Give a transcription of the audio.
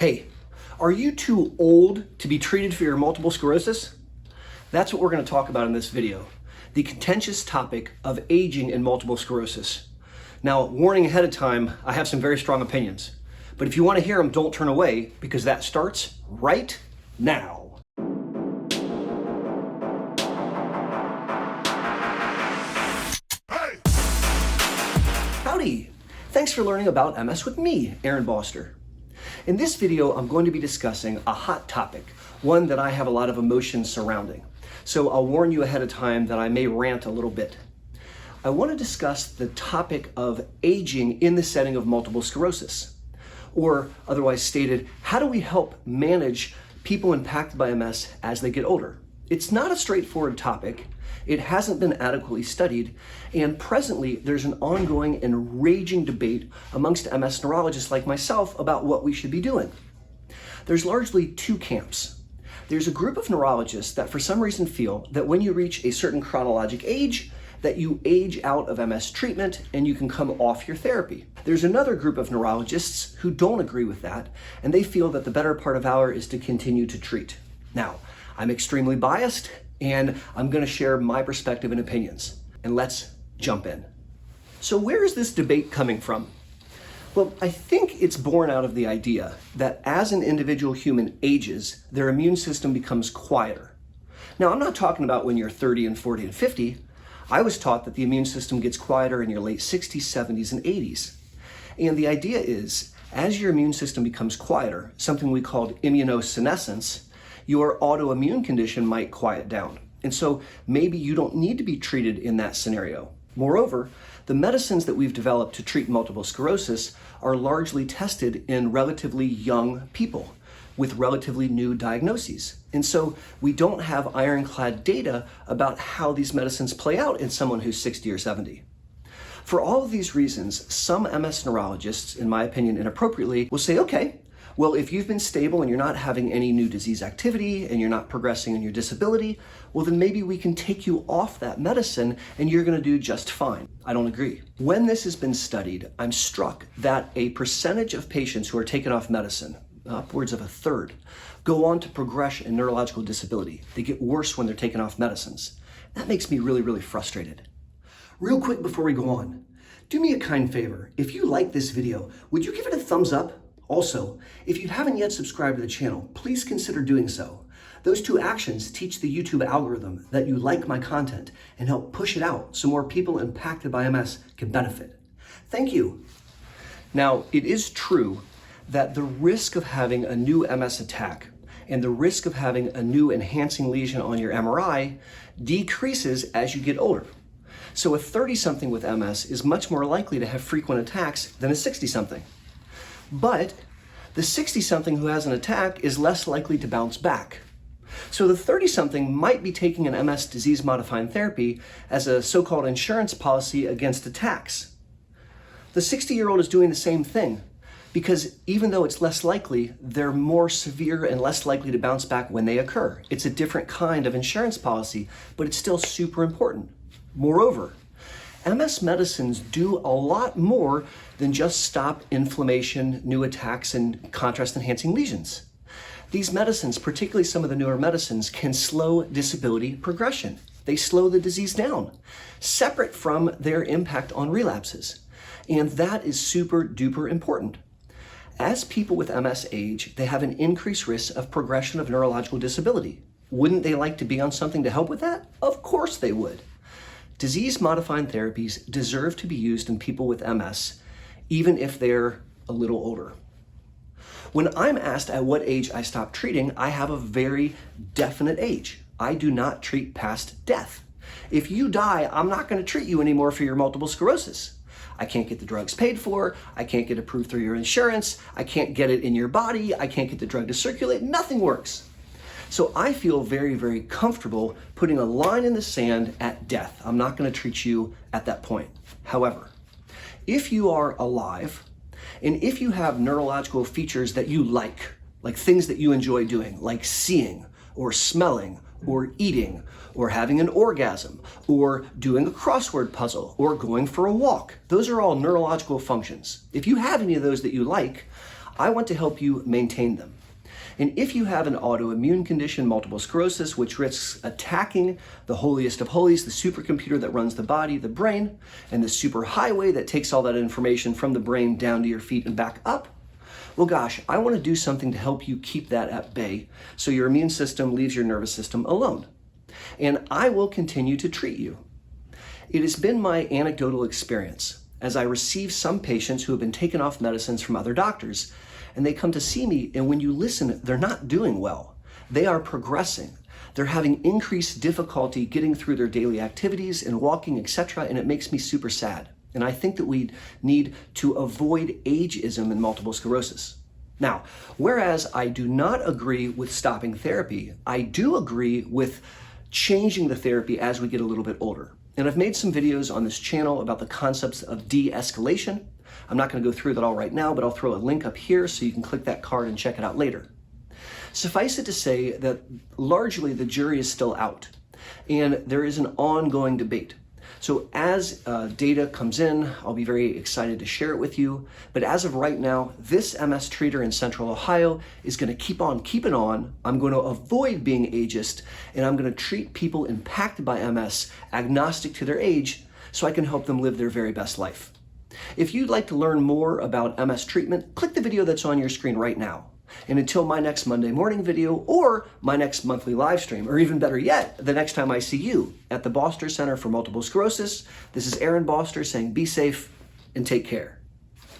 Hey, are you too old to be treated for your multiple sclerosis? That's what we're going to talk about in this video, the contentious topic of aging and multiple sclerosis. Now, warning ahead of time, I have some very strong opinions, but if you want to hear them, don't turn away because that starts right now. Howdy! Thanks for learning about MS with me, Boster. In this video, I'm going to be discussing a hot topic, one that I have a lot of emotions surrounding. So I'll warn you ahead of time that I may rant a little bit. I want to discuss the topic of aging in the setting of multiple sclerosis. Or otherwise stated, how do we help manage people impacted by MS as they get older? It's not a straightforward topic. It hasn't been adequately studied, and presently there's an ongoing and raging debate amongst MS neurologists like myself about what we should be doing. There's largely two camps. There's a group of neurologists that for some reason feel that when you reach a certain chronologic age, that you age out of MS treatment and you can come off your therapy. There's another group of neurologists who don't agree with that, and they feel that the better part of valor is to continue to treat. Now, I'm extremely biased, and I'm going to share my perspective and opinions. And let's jump in. So where is this debate coming from? Well, I think it's born out of the idea that as an individual human ages, their immune system becomes quieter. Now, I'm not talking about when you're 30 and 40 and 50. I was taught that the immune system gets quieter in your late 60s, 70s, and 80s. And the idea is, as your immune system becomes quieter, something we called immunosenescence, your autoimmune condition might quiet down. And so maybe you don't need to be treated in that scenario. Moreover, the medicines that we've developed to treat multiple sclerosis are largely tested in relatively young people with relatively new diagnoses. And so we don't have ironclad data about how these medicines play out in someone who's 60 or 70. For all of these reasons, some MS neurologists, in my opinion inappropriately, will say, okay, well, if you've been stable and you're not having any new disease activity and you're not progressing in your disability, well, then maybe we can take you off that medicine and you're going to do just fine. I don't agree. When this has been studied, I'm struck that a percentage of patients who are taken off medicine, upwards of a third, go on to progress in neurological disability. They get worse when they're taken off medicines. That makes me really, really frustrated. Real quick before we go on, do me a kind favor. If you like this video, would you give it a thumbs up? Also, if you haven't yet subscribed to the channel, please consider doing so. Those two actions teach the YouTube algorithm that you like my content and help push it out so more people impacted by MS can benefit. Thank you. Now, it is true that the risk of having a new MS attack and the risk of having a new enhancing lesion on your MRI decreases as you get older. So a 30-something with MS is much more likely to have frequent attacks than a 60-something. But the 60-something who has an attack is less likely to bounce back. So the 30-something might be taking an MS disease-modifying therapy as a so-called insurance policy against attacks. The 60-year-old is doing the same thing because even though it's less likely, they're more severe and less likely to bounce back when they occur. It's a different kind of insurance policy, but it's still super important. Moreover, MS medicines do a lot more than just stop inflammation, new attacks, and contrast-enhancing lesions. These medicines, particularly some of the newer medicines, can slow disability progression. They slow the disease down, separate from their impact on relapses. And that is super duper important. As people with MS age, they have an increased risk of progression of neurological disability. Wouldn't they like to be on something to help with that? Of course they would. Disease-modifying therapies deserve to be used in people with MS, even if they're a little older. When I'm asked at what age I stop treating, I have a very definite age. I do not treat past death. If you die, I'm not going to treat you anymore for your multiple sclerosis. I can't get the drugs paid for, I can't get approved through your insurance, I can't get it in your body, I can't get the drug to circulate, nothing works. So I feel very, very comfortable putting a line in the sand at death. I'm not going to treat you at that point. However, if you are alive, and if you have neurological features that you like things that you enjoy doing, like seeing or smelling or eating or having an orgasm or doing a crossword puzzle or going for a walk, those are all neurological functions. If you have any of those that you like, I want to help you maintain them. And if you have an autoimmune condition, multiple sclerosis, which risks attacking the holiest of holies, the supercomputer that runs the body, the brain, and the superhighway that takes all that information from the brain down to your feet and back up, well, gosh, I want to do something to help you keep that at bay so your immune system leaves your nervous system alone. And I will continue to treat you. It has been my anecdotal experience as I receive some patients who have been taken off medicines from other doctors, and they come to see me, and when you listen, they're not doing well. They are progressing. They're having increased difficulty getting through their daily activities and walking, etc., and it makes me super sad. And I think that we need to avoid ageism in multiple sclerosis. Now, whereas I do not agree with stopping therapy, I do agree with changing the therapy as we get a little bit older. And I've made some videos on this channel about the concepts of de-escalation. I'm not going to go through that all right now, but I'll throw a link up here so you can click that card and check it out later. Suffice it to say that largely the jury is still out, and there is an ongoing debate. So as data comes in, I'll be very excited to share it with you. But as of right now, this MS treater in Central Ohio is going to keep on keeping on. I'm going to avoid being ageist, and I'm going to treat people impacted by MS agnostic to their age so I can help them live their very best life. If you'd like to learn more about MS treatment, click the video that's on your screen right now. And until my next Monday morning video or my next monthly live stream, or even better yet, the next time I see you at the Boster Center for Multiple Sclerosis, this is Aaron Boster saying be safe and take care.